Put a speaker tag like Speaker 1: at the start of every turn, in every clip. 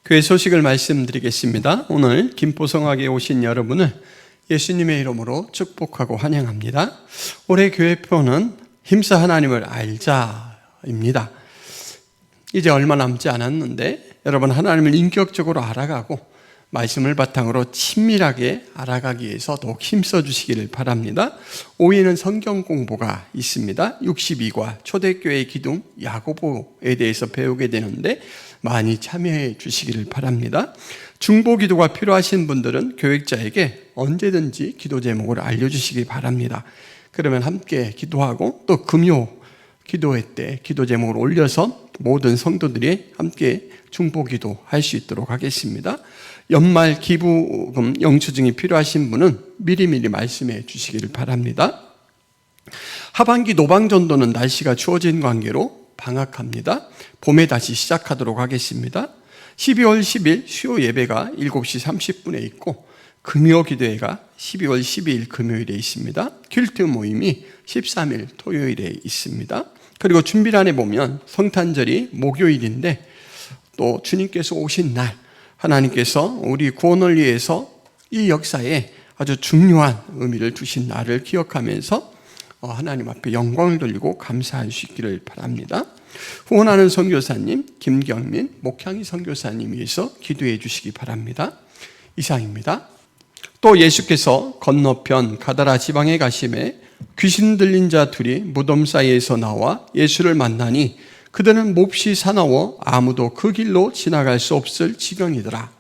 Speaker 1: 교회 소식을 말씀드리겠습니다. 오늘 김포성악에 오신 여러분을 예수님의 이름으로 축복하고 환영합니다. 올해 교회표는 힘써 하나님을 알자입니다. 이제 얼마 남지 않았는데 여러분, 하나님을 인격적으로 알아가고 말씀을 바탕으로 친밀하게 알아가기 위해서 더욱 힘써 주시기를 바랍니다. 5위는 성경 공부가 있습니다. 62과 초대교회의 기둥 야고보에 대해서 배우게 되는데 많이 참여해 주시기를 바랍니다. 중보기도가 필요하신 분들은 교육자에게 언제든지 기도 제목을 알려주시기 바랍니다. 그러면 함께 기도하고 또 금요 기도회 때 기도 제목을 올려서 모든 성도들이 함께 중보기도 할 수 있도록 하겠습니다. 연말 기부금 영수증이 필요하신 분은 미리미리 말씀해 주시기를 바랍니다. 하반기 노방전도는 날씨가 추워진 관계로 방학합니다. 봄에 다시 시작하도록 하겠습니다. 12월 10일 수요 예배가 7시 30분에 있고 금요 기도회가 12월 12일 금요일에 있습니다. 퀼트 모임이 13일 토요일에 있습니다. 그리고 준비란에 보면 성탄절이 목요일인데 또 주님께서 오신 날, 하나님께서 우리 구원을 위해서 이 역사에 아주 중요한 의미를 두신 날을 기억하면서 하나님 앞에 영광을 돌리고 감사할 수 있기를 바랍니다. 후원하는 선교사님 김경민, 목향이 선교사님 위해서 기도해 주시기 바랍니다. 이상입니다. 또 예수께서 건너편 가다라 지방에 가심에 귀신 들린 자 둘이 무덤 사이에서 나와 예수를 만나니 그들은 몹시 사나워 아무도 그 길로 지나갈 수 없을 지경이더라.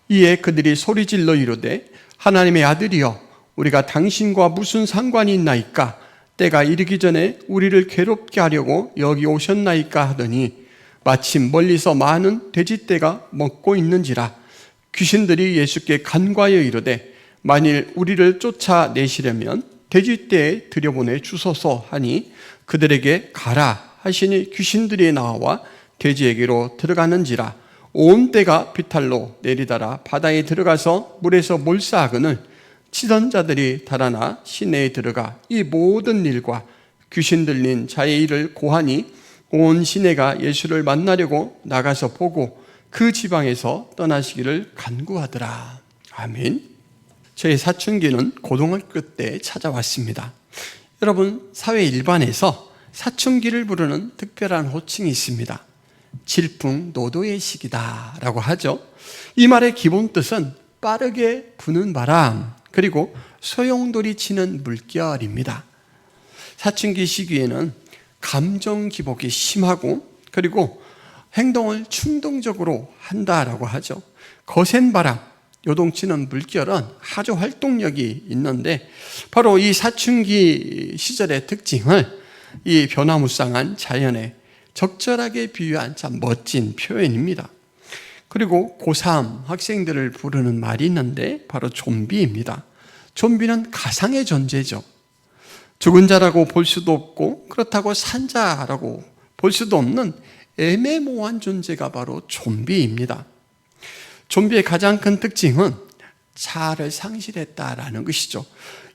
Speaker 1: 이에 그들이 소리질러 이르되 하나님의 아들이여, 우리가 당신과 무슨 상관이 있나이까? 때가 이르기 전에 우리를 괴롭게 하려고 여기 오셨나이까 하더니 마침 멀리서 많은 돼지떼가 먹고 있는지라. 귀신들이 예수께 간과하여 이르되 만일 우리를 쫓아내시려면 돼지떼에 들여보내 주소서 하니 그들에게 가라 하시니 귀신들이 나와 돼지에게로 들어가는지라. 온 떼가 비탈로 내리달아 바다에 들어가서 물에서 몰사하거늘 치던 자들이 달아나 시내에 들어가 이 모든 일과 귀신 들린 자의 일을 고하니 온 시내가 예수를 만나려고 나가서 보고 그 지방에서 떠나시기를 간구하더라. 아멘. 저희 사춘기는 고등학교 때 찾아왔습니다. 여러분, 사회 일반에서 사춘기를 부르는 특별한 호칭이 있습니다. 질풍노도의 시기다 라고 하죠. 이 말의 기본 뜻은 빠르게 부는 바람, 그리고 소용돌이 치는 물결입니다. 사춘기 시기에는 감정 기복이 심하고 그리고 행동을 충동적으로 한다라고 하죠. 거센 바람, 요동치는 물결은 아주 활동력이 있는데 바로 이 사춘기 시절의 특징을 이 변화무쌍한 자연에 적절하게 비유한 참 멋진 표현입니다. 그리고 고3 학생들을 부르는 말이 있는데 바로 좀비입니다. 좀비는 가상의 존재죠. 죽은 자라고 볼 수도 없고 그렇다고 산 자라고 볼 수도 없는 애매모호한 존재가 바로 좀비입니다. 좀비의 가장 큰 특징은 자아를 상실했다라는 것이죠.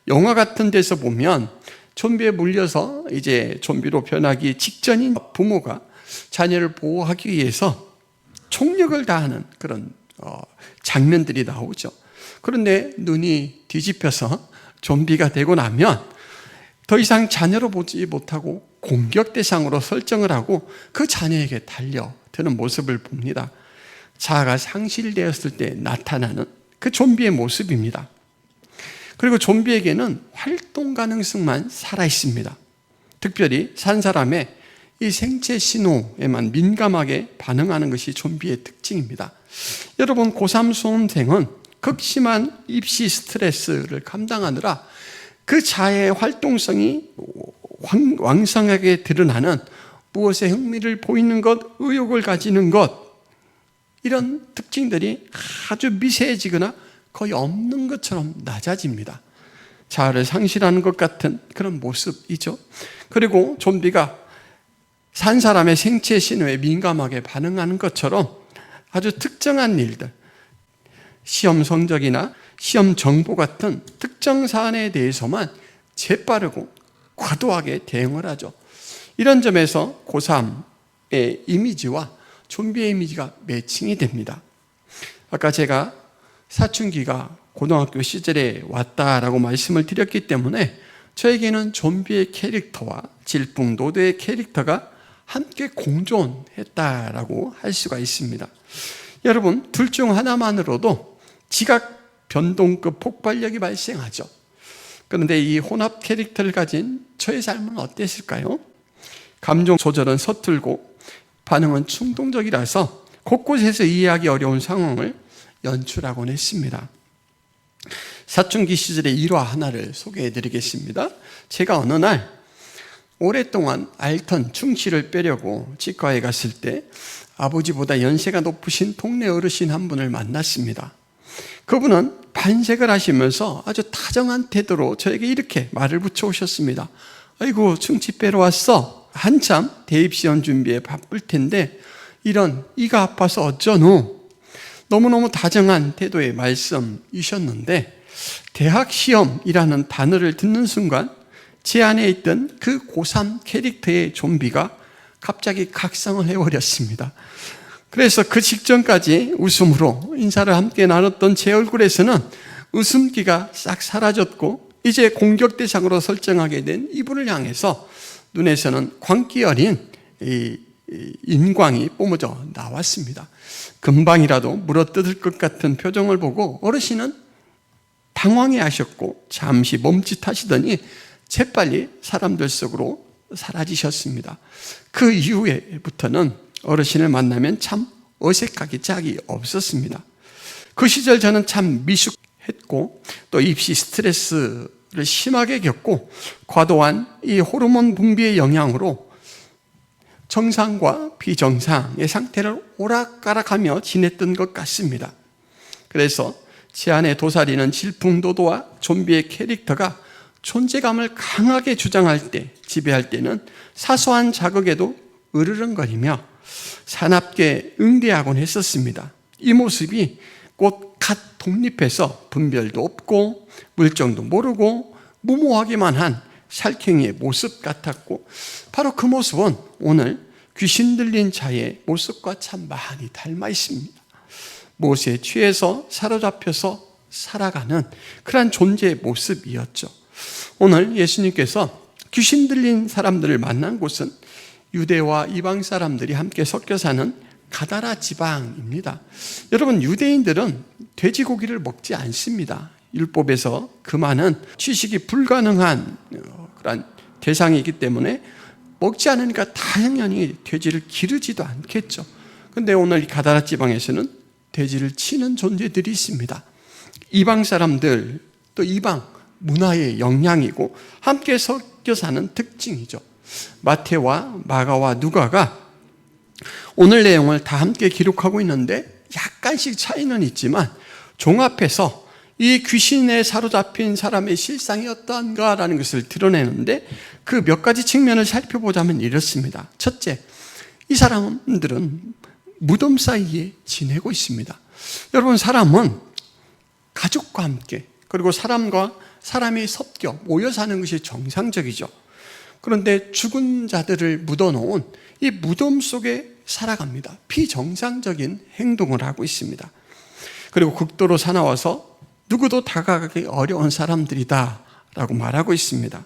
Speaker 1: 영화 같은 데서 보면 좀비에 물려서 이제 좀비로 변하기 직전인 부모가 자녀를 보호하기 위해서 총력을 다하는 그런 장면들이 나오죠. 그런데 눈이 뒤집혀서 좀비가 되고 나면 더 이상 자녀로 보지 못하고 공격 대상으로 설정을 하고 그 자녀에게 달려드는 모습을 봅니다. 자아가 상실되었을 때 나타나는 그 좀비의 모습입니다. 그리고 좀비에게는 활동 가능성만 살아있습니다. 특별히 산 사람의 이 생체 신호에만 민감하게 반응하는 것이 좀비의 특징입니다. 여러분, 고3 수험생은 극심한 입시 스트레스를 감당하느라 그 자아의 활동성이 왕성하게 드러나는 무엇에 흥미를 보이는 것, 의욕을 가지는 것, 이런 특징들이 아주 미세해지거나 거의 없는 것처럼 낮아집니다. 자아를 상실하는 것 같은 그런 모습이죠. 그리고 좀비가 산 사람의 생체 신호에 민감하게 반응하는 것처럼 아주 특정한 일들, 시험 성적이나 시험 정보 같은 특정 사안에 대해서만 재빠르고 과도하게 대응을 하죠. 이런 점에서 고3의 이미지와 좀비의 이미지가 매칭이 됩니다. 아까 제가 사춘기가 고등학교 시절에 왔다라고 말씀을 드렸기 때문에 저에게는 좀비의 캐릭터와 질풍노도의 캐릭터가 함께 공존했다라고 할 수가 있습니다. 여러분, 둘 중 하나만으로도 지각 변동급 폭발력이 발생하죠. 그런데 이 혼합 캐릭터를 가진 저의 삶은 어땠을까요? 감정 조절은 서툴고 반응은 충동적이라서 곳곳에서 이해하기 어려운 상황을 연출하곤 했습니다. 사춘기 시절의 일화 하나를 소개해 드리겠습니다. 제가 어느 날 오랫동안 앓던 충치를 빼려고 치과에 갔을 때 아버지보다 연세가 높으신 동네 어르신 한 분을 만났습니다. 그분은 반색을 하시면서 아주 다정한 태도로 저에게 이렇게 말을 붙여오셨습니다. 아이고, 충치 빼러 왔어. 한참 대입시험 준비에 바쁠 텐데 이런 이가 아파서 어쩌노? 너무너무 다정한 태도의 말씀이셨는데 대학시험이라는 단어를 듣는 순간 제 안에 있던 그 고3 캐릭터의 좀비가 갑자기 각성을 해버렸습니다. 그래서 그 직전까지 웃음으로 인사를 함께 나눴던 제 얼굴에서는 웃음기가 싹 사라졌고 이제 공격 대상으로 설정하게 된 이분을 향해서 눈에서는 광기 어린 인광이 뿜어져 나왔습니다. 금방이라도 물어뜯을 것 같은 표정을 보고 어르신은 당황해 하셨고 잠시 멈칫하시더니 재빨리 사람들 속으로 사라지셨습니다. 그 이후에부터는 어르신을 만나면 참 어색하기 짝이 없었습니다. 그 시절 저는 참 미숙했고 또 입시 스트레스를 심하게 겪고 과도한 이 호르몬 분비의 영향으로 정상과 비정상의 상태를 오락가락하며 지냈던 것 같습니다. 그래서 제 안에 도사리는 질풍노도와 좀비의 캐릭터가 존재감을 강하게 주장할 때, 지배할 때는 사소한 자극에도 으르렁거리며 사납게 응대하곤 했었습니다. 이 모습이 곧 갓 독립해서 분별도 없고 물정도 모르고 무모하기만 한 살쾡이의 모습 같았고 바로 그 모습은 오늘 귀신 들린 자의 모습과 참 많이 닮아 있습니다. 무엇에 취해서 사로잡혀서 살아가는 그러한 존재의 모습이었죠. 오늘 예수님께서 귀신 들린 사람들을 만난 곳은 유대와 이방 사람들이 함께 섞여 사는 가다라 지방입니다. 여러분, 유대인들은 돼지고기를 먹지 않습니다. 율법에서 금하는 취식이 불가능한 그런 대상이기 때문에 먹지 않으니까 당연히 돼지를 기르지도 않겠죠. 그런데 오늘 이 가다라 지방에서는 돼지를 치는 존재들이 있습니다. 이방 사람들, 또 이방 문화의 영향이고 함께 섞여 사는 특징이죠. 마태와 마가와 누가가 오늘 내용을 다 함께 기록하고 있는데 약간씩 차이는 있지만 종합해서 이 귀신에 사로잡힌 사람의 실상이 어떠한가라는 것을 드러내는데 그 몇 가지 측면을 살펴보자면 이렇습니다. 첫째, 이 사람들은 무덤 사이에 지내고 있습니다. 여러분, 사람은 가족과 함께 그리고 사람과 사람이 섞여 모여 사는 것이 정상적이죠. 그런데 죽은 자들을 묻어놓은 이 무덤 속에 살아갑니다. 비정상적인 행동을 하고 있습니다. 그리고 극도로 사나워서 누구도 다가가기 어려운 사람들이다 라고 말하고 있습니다.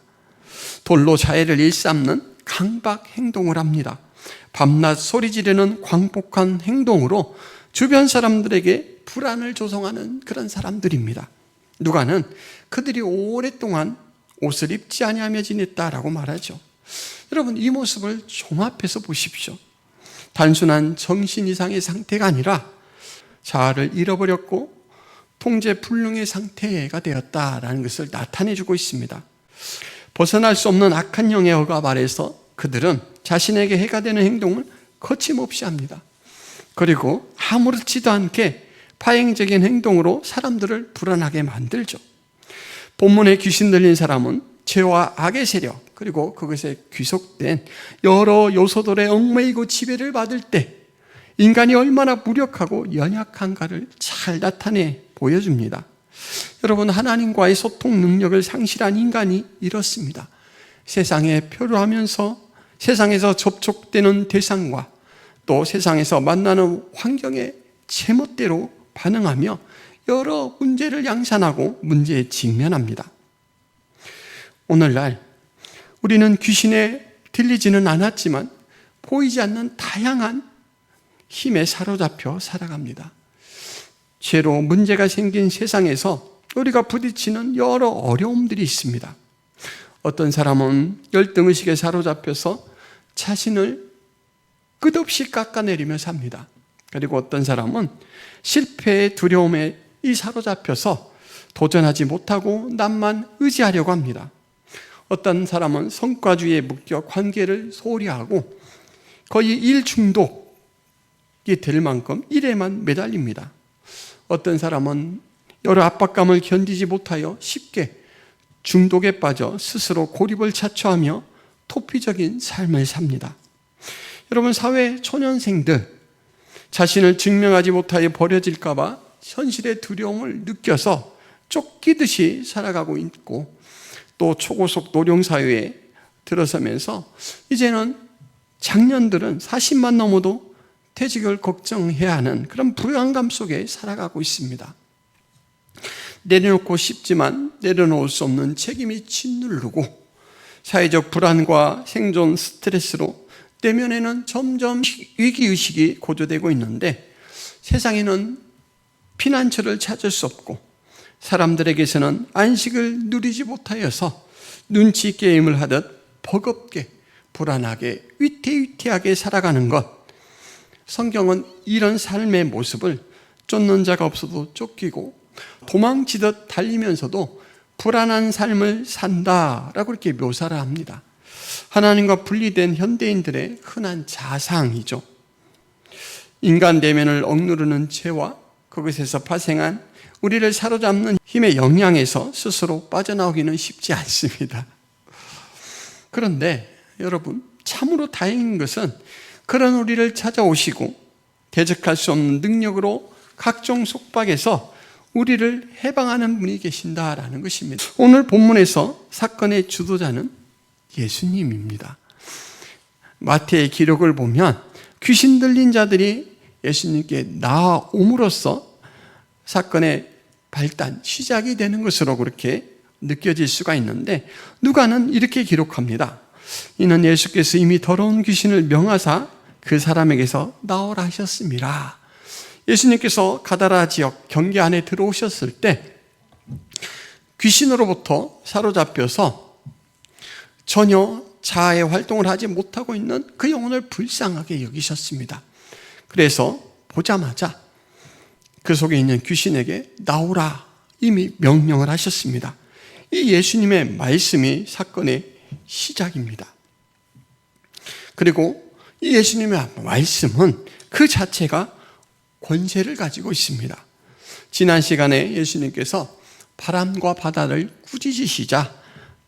Speaker 1: 돌로 자해를 일삼는 강박 행동을 합니다. 밤낮 소리 지르는 광폭한 행동으로 주변 사람들에게 불안을 조성하는 그런 사람들입니다. 누가는 그들이 오랫동안 옷을 입지 아니하며 지냈다라고 말하죠. 여러분, 이 모습을 종합해서 보십시오. 단순한 정신 이상의 상태가 아니라 자아를 잃어버렸고 통제불능의 상태가 되었다라는 것을 나타내주고 있습니다. 벗어날 수 없는 악한 영의 억압 아래서 그들은 자신에게 해가 되는 행동을 거침없이 합니다. 그리고 아무렇지도 않게 파행적인 행동으로 사람들을 불안하게 만들죠. 본문에 귀신 들린 사람은 죄와 악의 세력 그리고 그것에 귀속된 여러 요소들의 얽매이고 지배를 받을 때 인간이 얼마나 무력하고 연약한가를 잘 나타내 보여줍니다. 여러분, 하나님과의 소통 능력을 상실한 인간이 이렇습니다. 세상에 표류하면서 세상에서 접촉되는 대상과 또 세상에서 만나는 환경에 제멋대로 반응하며 여러 문제를 양산하고 문제에 직면합니다. 오늘날 우리는 귀신에 들리지는 않았지만 보이지 않는 다양한 힘에 사로잡혀 살아갑니다. 죄로 문제가 생긴 세상에서 우리가 부딪히는 여러 어려움들이 있습니다. 어떤 사람은 열등의식에 사로잡혀서 자신을 끝없이 깎아내리며 삽니다. 그리고 어떤 사람은 실패의 두려움에 사로잡혀서 도전하지 못하고 남만 의지하려고 합니다. 어떤 사람은 성과주의에 묶여 관계를 소홀히 하고 거의 일 중독이 될 만큼 일에만 매달립니다. 어떤 사람은 여러 압박감을 견디지 못하여 쉽게 중독에 빠져 스스로 고립을 자초하며 토피적인 삶을 삽니다. 여러분, 사회 초년생들 자신을 증명하지 못하여 버려질까 봐 현실의 두려움을 느껴서 쫓기듯이 살아가고 있고, 또 초고속 노령사회에 들어서면서 이제는 장년들은 40만 넘어도 퇴직을 걱정해야 하는 그런 불안감 속에 살아가고 있습니다. 내려놓고 싶지만 내려놓을 수 없는 책임이 짓누르고 사회적 불안과 생존 스트레스로 내면에는 점점 위기의식이 고조되고 있는데, 세상에는 피난처를 찾을 수 없고 사람들에게서는 안식을 누리지 못하여서 눈치 게임을 하듯 버겁게 불안하게 위태위태하게 살아가는 것, 성경은 이런 삶의 모습을 쫓는 자가 없어도 쫓기고 도망치듯 달리면서도 불안한 삶을 산다라고 이렇게 묘사를 합니다. 하나님과 분리된 현대인들의 흔한 자상이죠. 인간 내면을 억누르는 죄와 그것에서 파생한 우리를 사로잡는 힘의 영향에서 스스로 빠져나오기는 쉽지 않습니다. 그런데 여러분, 참으로 다행인 것은 그런 우리를 찾아오시고 대적할 수 없는 능력으로 각종 속박에서 우리를 해방하는 분이 계신다라는 것입니다. 오늘 본문에서 사건의 주도자는 예수님입니다. 마태의 기록을 보면 귀신 들린 자들이 예수님께 나아옴으로써 사건의 발단, 시작이 되는 것으로 그렇게 느껴질 수가 있는데, 누가는 이렇게 기록합니다. 이는 예수께서 이미 더러운 귀신을 명하사 그 사람에게서 나오라 하셨습니다. 예수님께서 가다라 지역 경계 안에 들어오셨을 때 귀신으로부터 사로잡혀서 전혀 자아의 활동을 하지 못하고 있는 그 영혼을 불쌍하게 여기셨습니다. 그래서 보자마자 그 속에 있는 귀신에게 나오라 이미 명령을 하셨습니다. 이 예수님의 말씀이 사건의 시작입니다. 그리고 이 예수님의 말씀은 그 자체가 권세를 가지고 있습니다. 지난 시간에 예수님께서 바람과 바다를 꾸짖으시자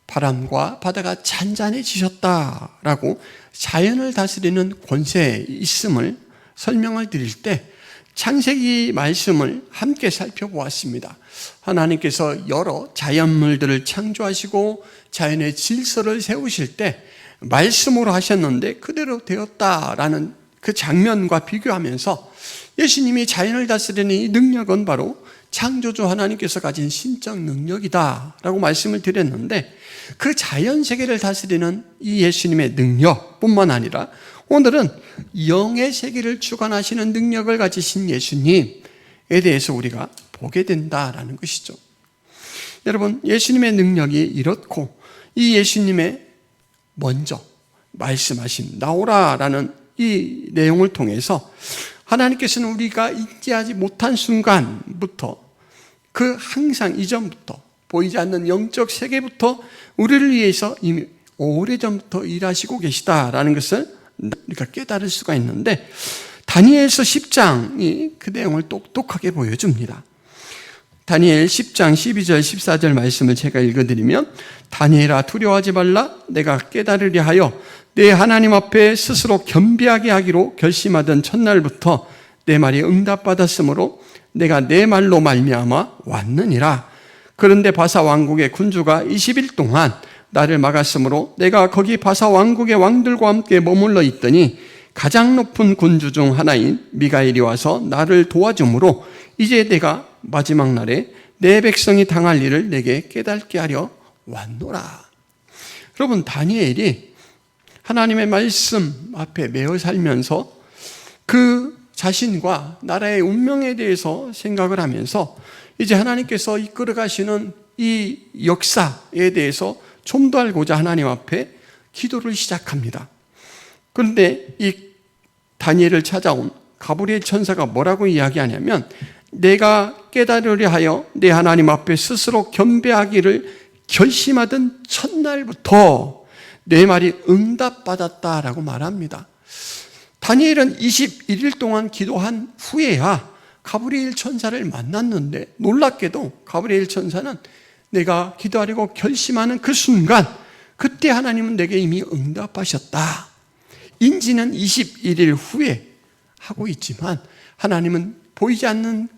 Speaker 1: 바람과 바다가 잔잔해지셨다라고 자연을 다스리는 권세에 있음을 설명을 드릴 때 창세기 말씀을 함께 살펴보았습니다. 하나님께서 여러 자연물들을 창조하시고 자연의 질서를 세우실 때 말씀으로 하셨는데 그대로 되었다라는 그 장면과 비교하면서 예수님이 자연을 다스리는 이 능력은 바로 창조주 하나님께서 가진 신적 능력이다라고 말씀을 드렸는데, 그 자연 세계를 다스리는 이 예수님의 능력뿐만 아니라 오늘은 영의 세계를 주관하시는 능력을 가지신 예수님에 대해서 우리가 보게 된다라는 것이죠. 여러분, 예수님의 능력이 이렇고 이 예수님의 먼저 말씀하신 나오라라는 이 내용을 통해서 하나님께서는 우리가 인지하지 못한 순간부터 그 항상 이전부터 보이지 않는 영적 세계부터 우리를 위해서 이미 오래전부터 일하시고 계시다라는 것을 우리가 깨달을 수가 있는데, 다니엘서 10장이 그 내용을 똑똑하게 보여줍니다. 다니엘 10장 12절 14절 말씀을 제가 읽어드리면, 다니엘아 두려워하지 말라. 내가 깨달으려 하여 내 하나님 앞에 스스로 겸비하게 하기로 결심하던 첫날부터 내 말이 응답받았으므로 내가 내 말로 말미암아 왔느니라. 그런데 바사 왕국의 군주가 20일 동안 나를 막았으므로 내가 거기 바사 왕국의 왕들과 함께 머물러 있더니 가장 높은 군주 중 하나인 미가엘이 와서 나를 도와주므로 이제 내가 마지막 날에 내 백성이 당할 일을 내게 깨닫게 하려 왔노라. 여러분, 다니엘이 하나님의 말씀 앞에 매어 살면서 그 자신과 나라의 운명에 대해서 생각을 하면서 이제 하나님께서 이끌어 가시는 이 역사에 대해서 좀 더 알고자 하나님 앞에 기도를 시작합니다. 그런데 이 다니엘을 찾아온 가브리엘 천사가 뭐라고 이야기하냐면, 내가 깨달으려 하여 내 하나님 앞에 스스로 겸비하기를 결심하던 첫날부터 내 말이 응답받았다라고 말합니다. 다니엘은 21일 동안 기도한 후에야 가브리엘 천사를 만났는데, 놀랍게도 가브리엘 천사는 내가 기도하려고 결심하는 그 순간, 그때 하나님은 내게 이미 응답하셨다. 인지는 21일 후에 하고 있지만 하나님은 보이지 않는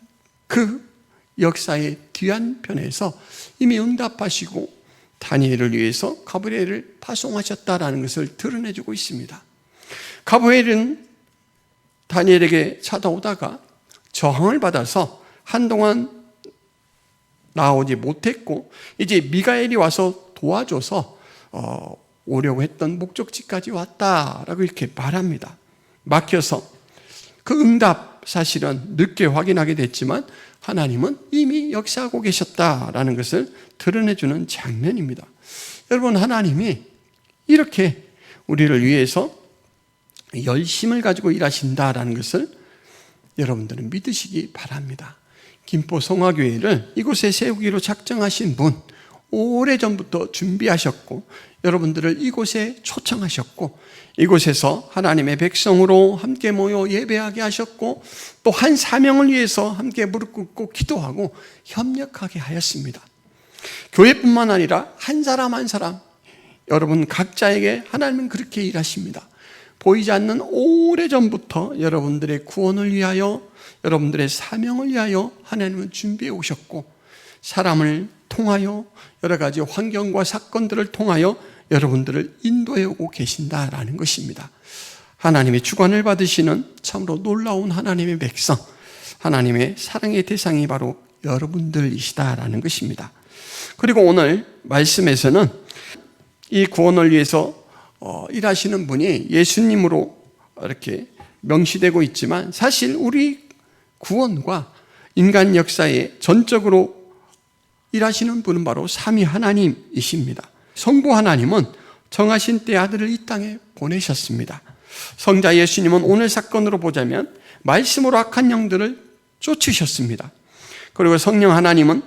Speaker 1: 그 역사의 뒤안편에서 이미 응답하시고 다니엘을 위해서 가브리엘을 파송하셨다라는 것을 드러내주고 있습니다. 가브리엘은 다니엘에게 찾아오다가 저항을 받아서 한동안 나오지 못했고, 이제 미가엘이 와서 도와줘서 오려고 했던 목적지까지 왔다라고 이렇게 말합니다. 막혀서 그 응답 사실은 늦게 확인하게 됐지만 하나님은 이미 역사하고 계셨다라는 것을 드러내주는 장면입니다. 여러분, 하나님이 이렇게 우리를 위해서 열심을 가지고 일하신다라는 것을 여러분들은 믿으시기 바랍니다. 김포 성화교회를 이곳에 세우기로 작정하신 분, 오래전부터 준비하셨고 여러분들을 이곳에 초청하셨고 이곳에서 하나님의 백성으로 함께 모여 예배하게 하셨고 또 한 사명을 위해서 함께 무릎 꿇고 기도하고 협력하게 하였습니다. 교회뿐만 아니라 한 사람 한 사람, 여러분 각자에게 하나님은 그렇게 일하십니다. 보이지 않는 오래전부터 여러분들의 구원을 위하여, 여러분들의 사명을 위하여 하나님은 준비해 오셨고, 사람을 통하여 여러 가지 환경과 사건들을 통하여 여러분들을 인도해 오고 계신다라는 것입니다. 하나님의 주관을 받으시는 참으로 놀라운 하나님의 백성, 하나님의 사랑의 대상이 바로 여러분들이시다라는 것입니다. 그리고 오늘 말씀에서는 이 구원을 위해서 일하시는 분이 예수님으로 이렇게 명시되고 있지만, 사실 우리 구원과 인간 역사에 전적으로 일하시는 분은 바로 삼위 하나님이십니다. 성부 하나님은 정하신 때 아들을 이 땅에 보내셨습니다. 성자 예수님은 오늘 사건으로 보자면 말씀으로 악한 영들을 쫓으셨습니다. 그리고 성령 하나님은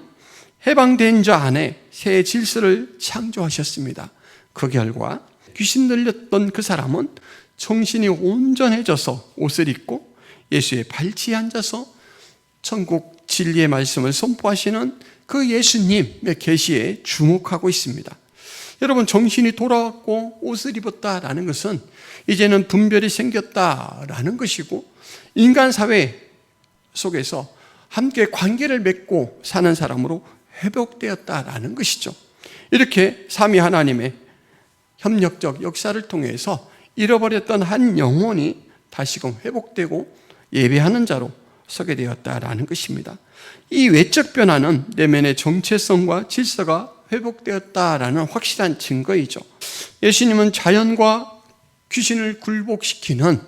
Speaker 1: 해방된 자 안에 새 질서를 창조하셨습니다. 그 결과 귀신 들렸던 그 사람은 정신이 온전해져서 옷을 입고 예수의 발치에 앉아서 천국 진리의 말씀을 선포하시는 그 예수님의 계시에 주목하고 있습니다. 여러분, 정신이 돌아왔고 옷을 입었다라는 것은 이제는 분별이 생겼다라는 것이고, 인간 사회 속에서 함께 관계를 맺고 사는 사람으로 회복되었다라는 것이죠. 이렇게 삼위 하나님의 협력적 역사를 통해서 잃어버렸던 한 영혼이 다시금 회복되고 예배하는 자로 서게 되었다라는 것입니다. 이 외적 변화는 내면의 정체성과 질서가 회복되었다라는 확실한 증거이죠. 예수님은 자연과 귀신을 굴복시키는,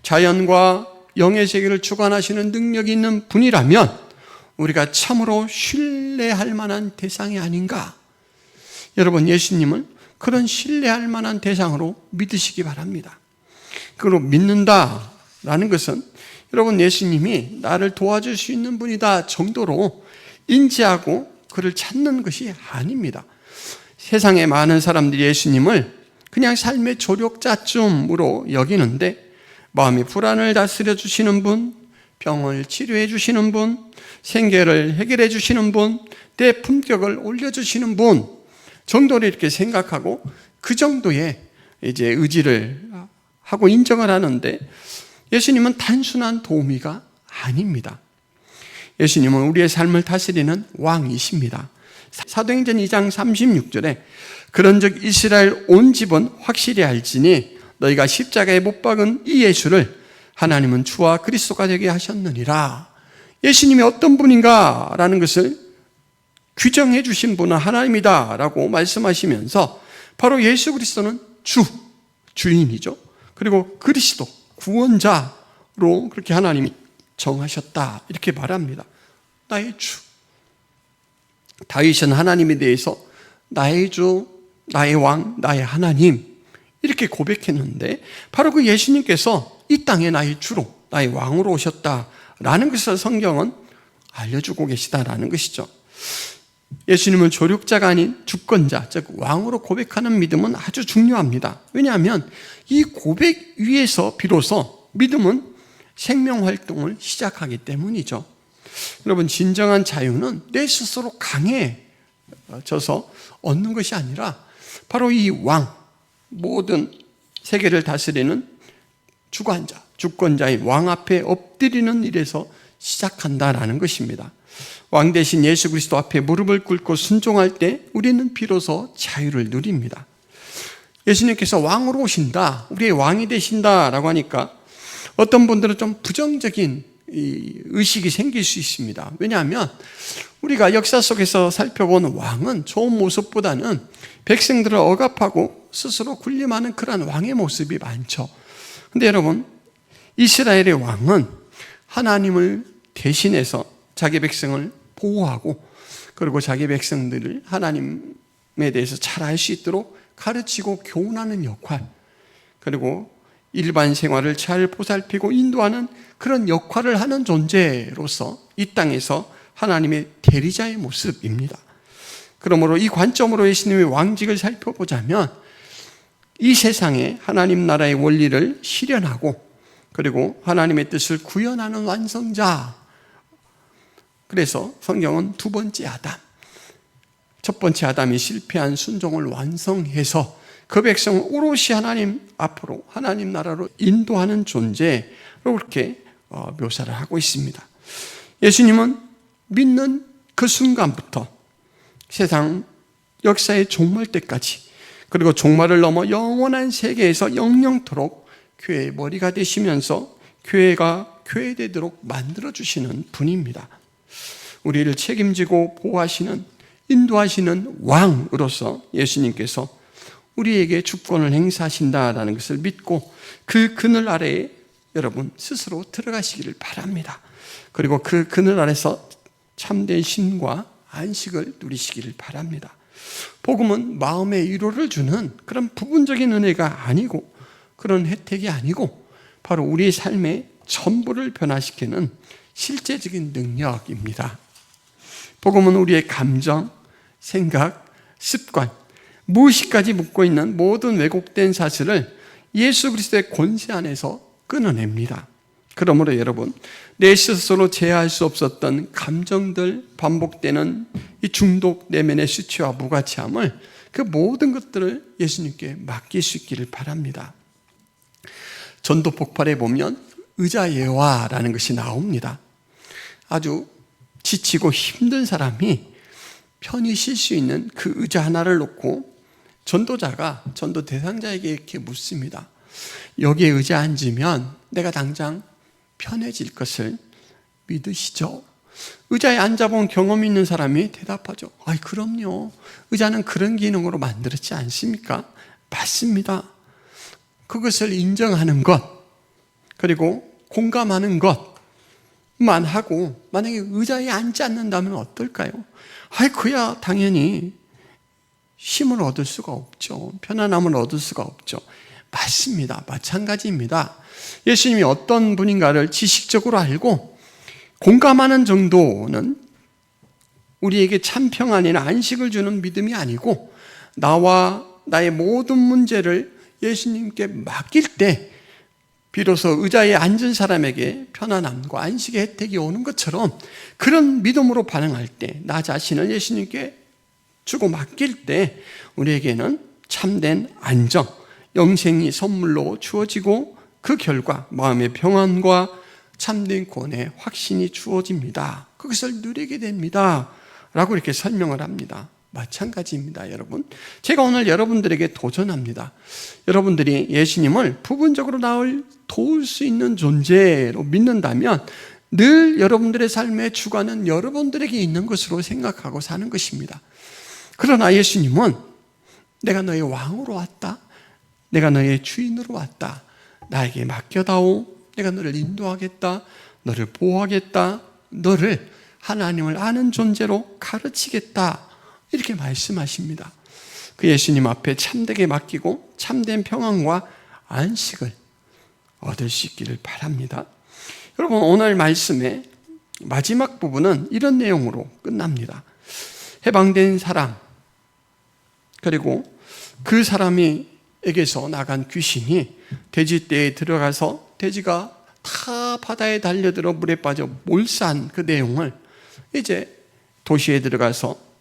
Speaker 1: 자연과 영의 세계를 주관하시는 능력이 있는 분이라면 우리가 참으로 신뢰할 만한 대상이 아닌가? 여러분, 예수님을 그런 신뢰할 만한 대상으로 믿으시기 바랍니다. 그리고 믿는다라는 것은 여러분, 예수님이 나를 도와줄 수 있는 분이다 정도로 인지하고 그를 찾는 것이 아닙니다. 세상에 많은 사람들이 예수님을 그냥 삶의 조력자쯤으로 여기는데, 마음의 불안을 다스려 주시는 분, 병을 치료해 주시는 분, 생계를 해결해 주시는 분, 내 품격을 올려주시는 분 정도로 이렇게 생각하고 그 정도의 이제 의지를 하고 인정을 하는데, 예수님은 단순한 도우미가 아닙니다. 예수님은 우리의 삶을 다스리는 왕이십니다. 사도행전 2장 36절에 그런즉 이스라엘 온 집은 확실히 알지니 너희가 십자가에 못 박은 이 예수를 하나님은 주와 그리스도가 되게 하셨느니라. 예수님이 어떤 분인가 라는 것을 규정해 주신 분은 하나님이다 라고 말씀하시면서 바로 예수 그리스도는 주인이죠. 그리고 그리스도, 구원자로 그렇게 하나님이 정하셨다 이렇게 말합니다. 나의 주. 다윗은 하나님에 대해서 나의 주, 나의 왕, 나의 하나님 이렇게 고백했는데 바로 그 예수님께서 이 땅에 나의 주로, 나의 왕으로 오셨다라는 것을 성경은 알려주고 계시다라는 것이죠. 예수님을 조력자가 아닌 주권자, 즉 왕으로 고백하는 믿음은 아주 중요합니다. 왜냐하면 이 고백 위에서 비로소 믿음은 생명활동을 시작하기 때문이죠. 여러분, 진정한 자유는 내 스스로 강해져서 얻는 것이 아니라 바로 이 왕, 모든 세계를 다스리는 주관자, 주권자인 왕 앞에 엎드리는 일에서 시작한다라는 것입니다. 왕 대신 예수 그리스도 앞에 무릎을 꿇고 순종할 때 우리는 비로소 자유를 누립니다. 예수님께서 왕으로 오신다, 우리의 왕이 되신다라고 하니까 어떤 분들은 좀 부정적인 의식이 생길 수 있습니다. 왜냐하면 우리가 역사 속에서 살펴본 왕은 좋은 모습보다는 백성들을 억압하고 스스로 군림하는 그런 왕의 모습이 많죠. 그런데 여러분, 이스라엘의 왕은 하나님을 대신해서 자기 백성을 보호하고 그리고 자기 백성들을 하나님에 대해서 잘 알 수 있도록 가르치고 교훈하는 역할, 그리고 일반 생활을 잘 보살피고 인도하는 그런 역할을 하는 존재로서 이 땅에서 하나님의 대리자의 모습입니다. 그러므로 이 관점으로 예수님의 왕직을 살펴보자면 이 세상에 하나님 나라의 원리를 실현하고 그리고 하나님의 뜻을 구현하는 완성자. 그래서 성경은 두 번째 아담, 첫 번째 아담이 실패한 순종을 완성해서 그 백성을 오롯이 하나님 앞으로, 하나님 나라로 인도하는 존재로 그렇게 묘사를 하고 있습니다. 예수님은 믿는 그 순간부터 세상 역사의 종말 때까지, 그리고 종말을 넘어 영원한 세계에서 영영토록 교회의 머리가 되시면서 교회가 교회되도록 만들어주시는 분입니다. 우리를 책임지고 보호하시는, 인도하시는 왕으로서 예수님께서 우리에게 주권을 행사하신다라는 것을 믿고 그 그늘 아래에 여러분 스스로 들어가시기를 바랍니다. 그리고 그 그늘 아래서 참된 쉼과 안식을 누리시기를 바랍니다. 복음은 마음의 위로를 주는 그런 부분적인 은혜가 아니고 그런 혜택이 아니고 바로 우리의 삶의 전부를 변화시키는 실제적인 능력입니다. 복음은 우리의 감정, 생각, 습관, 무의식까지 묻고 있는 모든 왜곡된 사실을 예수 그리스도의 권세 안에서 끊어냅니다. 그러므로 여러분, 내 스스로 제어할 수 없었던 감정들, 반복되는 이 중독 내면의 수치와 무가치함을 그 모든 것들을 예수님께 맡길 수 있기를 바랍니다. 전도 폭발에 보면 의자예화라는 것이 나옵니다. 아주 지치고 힘든 사람이 편히 쉴 수 있는 그 의자 하나를 놓고 전도자가 전도 대상자에게 이렇게 묻습니다. 여기에 의자 앉으면 내가 당장 편해질 것을 믿으시죠? 의자에 앉아본 경험이 있는 사람이 대답하죠. 아이, 그럼요. 의자는 그런 기능으로 만들었지 않습니까? 맞습니다. 그것을 인정하는 것, 그리고 공감하는 것만 하고 만약에 의자에 앉지 않는다면 어떨까요? 아이, 그야 당연히 쉼을 얻을 수가 없죠. 편안함을 얻을 수가 없죠. 맞습니다. 마찬가지입니다. 예수님이 어떤 분인가를 지식적으로 알고 공감하는 정도는 우리에게 참 평안이나 안식을 주는 믿음이 아니고 나와 나의 모든 문제를 예수님께 맡길 때 비로소 의자에 앉은 사람에게 편안함과 안식의 혜택이 오는 것처럼 그런 믿음으로 반응할 때, 나 자신을 예수님께 주고 맡길 때 우리에게는 참된 안정, 영생이 선물로 주어지고 그 결과 마음의 평안과 참된 구원의 확신이 주어집니다. 그것을 누리게 됩니다 라고 이렇게 설명을 합니다. 마찬가지입니다, 여러분. 제가 오늘 여러분들에게 도전합니다. 여러분들이 예수님을 부분적으로 도울 수 있는 존재로 믿는다면 늘 여러분들의 삶의 주관은 여러분들에게 있는 것으로 생각하고 사는 것입니다. 그러나 예수님은 내가 너의 왕으로 왔다, 내가 너의 주인으로 왔다, 나에게 맡겨다오, 내가 너를 인도하겠다, 너를 보호하겠다, 너를 하나님을 아는 존재로 가르치겠다, 이렇게 말씀하십니다. 그 예수님 앞에 참되게 맡기고 참된 평안과 안식을 얻을 수 있기를 바랍니다. 여러분, 오늘 말씀의 마지막 부분은 이런 내용으로 끝납니다. 해방된 사람, 그리고 그 사람에게서 나간 귀신이 돼지떼에 들어가서 돼지가 다 바다에 달려들어 물에 빠져 몰산 그 내용을 이제 도시에 들어가서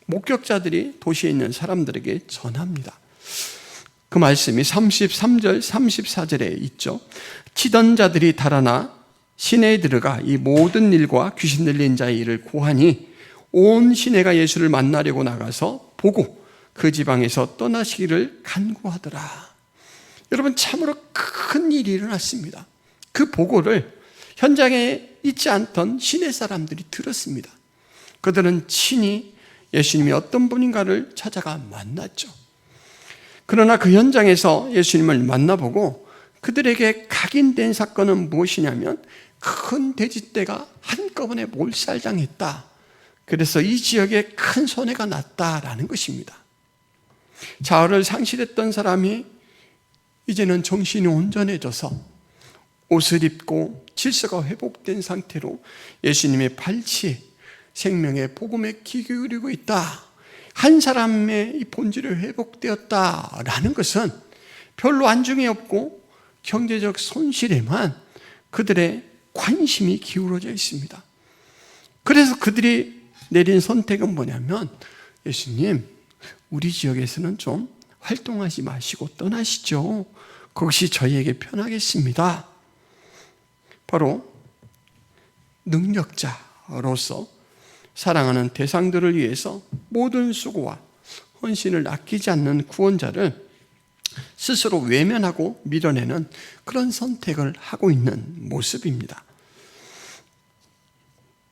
Speaker 1: 목격자들이 도시에 있는 사람들에게 전합니다. 그 말씀이 33절, 34절에 있죠. 치던 자들이 달아나 시내에 들어가 이 모든 일과 귀신 들린 자의 일을 고하니 온 시내가 예수를 만나려고 나가서 보고 그 지방에서 떠나시기를 간구하더라. 여러분, 참으로 큰 일이 일어났습니다. 그 보고를 현장에 있지 않던 시내 사람들이 들었습니다. 그들은 친히 예수님이 어떤 분인가를 찾아가 만났죠. 그러나 그 현장에서 예수님을 만나보고 그들에게 각인된 사건은 무엇이냐면 큰 돼지떼가 한꺼번에 몰살당했다. 그래서 이 지역에 큰 손해가 났다라는 것입니다. 자아를 상실했던 사람이 이제는 정신이 온전해져서 옷을 입고 질서가 회복된 상태로 예수님의 발치에 생명의 복음에 귀 기울이고 있다. 한 사람의 이 본질이 회복되었다라는 것은 별로 안중에 없고 경제적 손실에만 그들의 관심이 기울어져 있습니다. 그래서 그들이 내린 선택은 뭐냐면, 예수님, 우리 지역에서는 좀 활동하지 마시고 떠나시죠. 그것이 저희에게 편하겠습니다. 바로 능력자로서 사랑하는 대상들을 위해서 모든 수고와 헌신을 아끼지 않는 구원자를 스스로 외면하고 밀어내는 그런 선택을 하고 있는 모습입니다.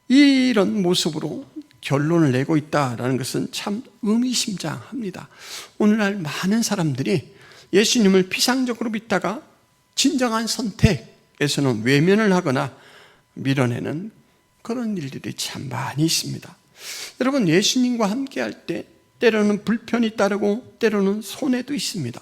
Speaker 1: 이런 모습으로 결론을 내고 있다는 것은 참 의미심장합니다. 오늘날 많은 사람들이 예수님을 피상적으로 믿다가 진정한 선택에서는 외면을 하거나 밀어내는 그런 일들이 참 많이 있습니다. 여러분, 예수님과 함께할 때 때로는 불편이 따르고 때로는 손해도 있습니다.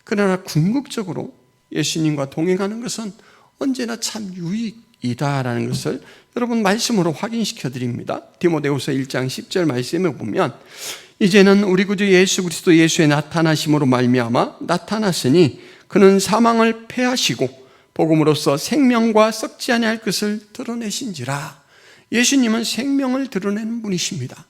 Speaker 1: 그러나 궁극적으로 예수님과 동행하는 것은 언제나 참 유익이다라는 것을 여러분 말씀으로 확인시켜 드립니다. 디모데후서 1장 10절 말씀에 보면, 이제는 우리 구주 예수 그리스도 예수의 나타나심으로 말미암아 나타났으니 그는 사망을 패하시고 복음으로써 생명과 썩지 아니할 것을 드러내신지라. 예수님은 생명을 드러내는 분이십니다.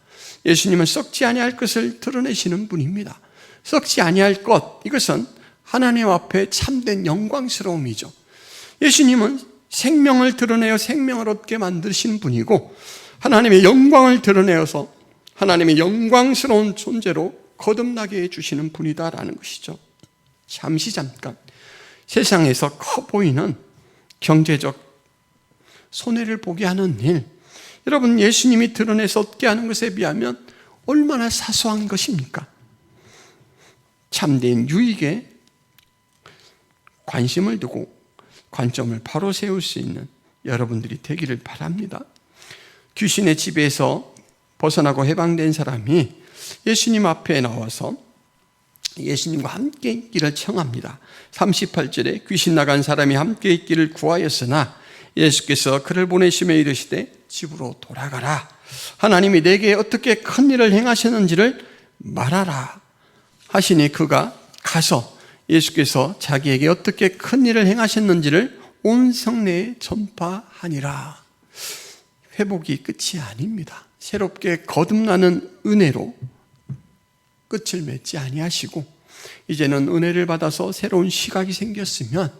Speaker 1: 예수님은 썩지 아니할 것을 드러내시는 분입니다. 썩지 아니할 것, 이것은 하나님 앞에 참된 영광스러움이죠. 예수님은 생명을 드러내어 생명을 얻게 만드시는 분이고, 하나님의 영광을 드러내어서 하나님의 영광스러운 존재로 거듭나게 해주시는 분이다라는 것이죠. 잠깐 세상에서 커 보이는 경제적 손해를 보게 하는 일, 여러분, 예수님이 드러내서 얻게 하는 것에 비하면 얼마나 사소한 것입니까? 참된 유익에 관심을 두고 관점을 바로 세울 수 있는 여러분들이 되기를 바랍니다. 귀신의 지배에서 벗어나고 해방된 사람이 예수님 앞에 나와서 예수님과 함께 있기를 청합니다. 38절에 귀신 나간 사람이 함께 있기를 구하였으나 예수께서 그를 보내시며 이르시되 집으로 돌아가라. 하나님이 내게 어떻게 큰 일을 행하셨는지를 말하라 하시니 그가 가서 예수께서 자기에게 어떻게 큰 일을 행하셨는지를 온 성내에 전파하니라. 회복이 끝이 아닙니다. 새롭게 거듭나는 은혜로 끝을 맺지 아니하시고, 이제는 은혜를 받아서 새로운 시각이 생겼으면,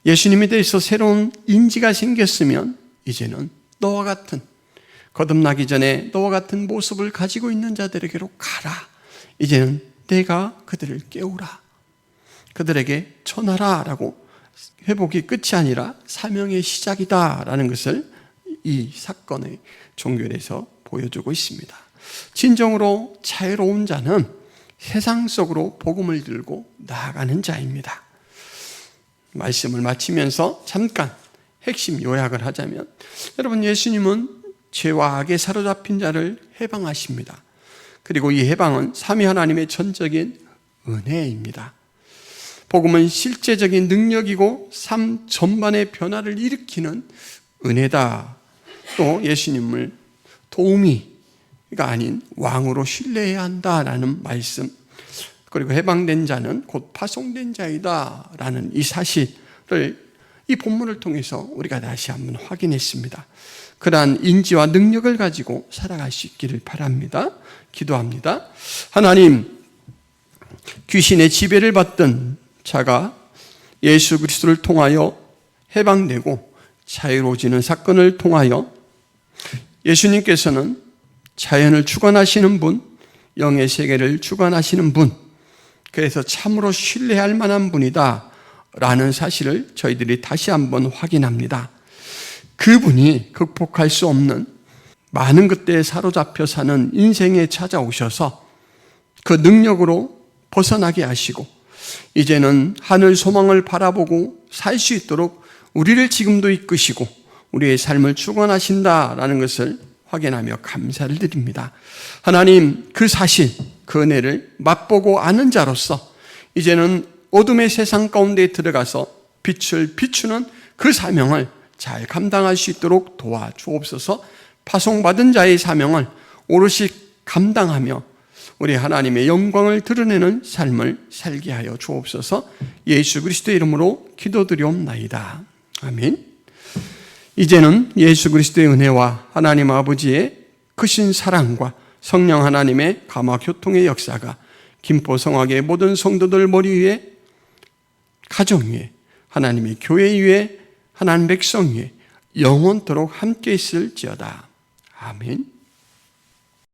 Speaker 1: 예수님에 대해서 새로운 인지가 생겼으면 이제는 너와 같은 거듭나기 전에 너와 같은 모습을 가지고 있는 자들에게로 가라. 이제는 내가 그들을 깨우라. 그들에게 전하라 라고 회복이 끝이 아니라 사명의 시작이다 라는 것을 이 사건의 종결에서 보여주고 있습니다. 진정으로 자유로운 자는 세상 속으로 복음을 들고 나아가는 자입니다. 말씀을 마치면서 잠깐 핵심 요약을 하자면, 여러분, 예수님은 죄와 악에 사로잡힌 자를 해방하십니다. 그리고 이 해방은 삼위 하나님의 전적인 은혜입니다. 복음은 실제적인 능력이고 삶 전반의 변화를 일으키는 은혜다. 또 예수님을 도우미가 아닌 왕으로 신뢰해야 한다라는 말씀, 그리고 해방된 자는 곧 파송된 자이다 라는 이 사실을 이 본문을 통해서 우리가 다시 한번 확인했습니다. 그러한 인지와 능력을 가지고 살아갈 수 있기를 바랍니다. 기도합니다. 하나님, 귀신의 지배를 받던 자가 예수 그리스도를 통하여 해방되고 자유로워지는 사건을 통하여 예수님께서는 자연을 주관하시는 분, 영의 세계를 주관하시는 분, 그래서 참으로 신뢰할 만한 분이다 라는 사실을 저희들이 다시 한번 확인합니다. 그분이 극복할 수 없는 많은 것들에 사로잡혀 사는 인생에 찾아오셔서 그 능력으로 벗어나게 하시고 이제는 하늘 소망을 바라보고 살 수 있도록 우리를 지금도 이끄시고 우리의 삶을 주관하신다라는 것을 확인하며 감사를 드립니다. 하나님, 그 사실, 그 은혜를 맛보고 아는 자로서 이제는 어둠의 세상 가운데 들어가서 빛을 비추는 그 사명을 잘 감당할 수 있도록 도와주옵소서. 파송받은 자의 사명을 오롯이 감당하며 우리 하나님의 영광을 드러내는 삶을 살게 하여 주옵소서. 예수 그리스도의 이름으로 기도드리옵나이다. 아멘. 이제는 예수 그리스도의 은혜와 하나님 아버지의 크신 사랑과 성령 하나님의 감화 교통의 역사가 김포 성악의 모든 성도들 머리 위에, 가정 위에, 하나님의 교회 위에, 하나님 백성 위에 영원토록 함께 있을지어다. 아멘.